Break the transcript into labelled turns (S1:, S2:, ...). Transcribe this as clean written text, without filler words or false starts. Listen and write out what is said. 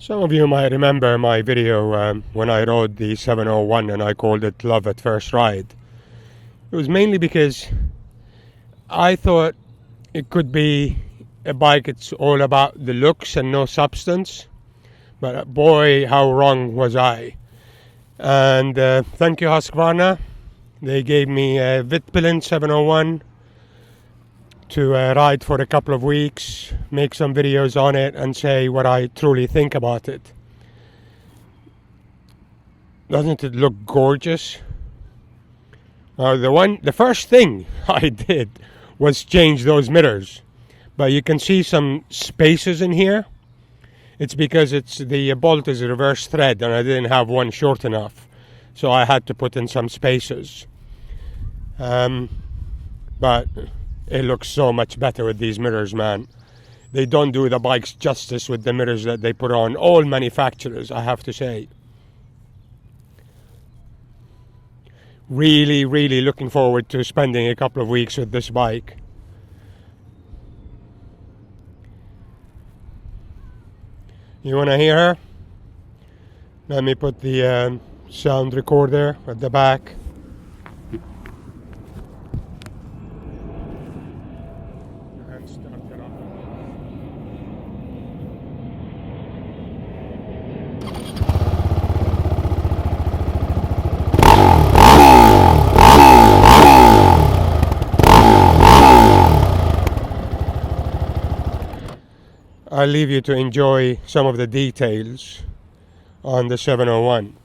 S1: Some of you might remember my video when I rode the 701 and I called it Love at First Ride. It was mainly because I thought it could be a bike it's all about the looks and no substance. But boy, how wrong was I. And thank you Husqvarna. They gave me a Vitpilen 701 to ride for a couple of weeks, make some videos on it and say what I truly think about it. Doesn't it look gorgeous? The first thing I did was change those mirrors, but you can see some spaces in here. It's because the bolt is a reverse thread and I didn't have one short enough, so I had to put in some spaces. But it looks so much better with these mirrors, man. They don't do the bikes justice with the mirrors that they put on. All manufacturers, I have to say. Really, really looking forward to spending a couple of weeks with this bike. You want to hear her? Let me put the sound recorder at the back. And start it up. I'll leave you to enjoy some of the details on the 701.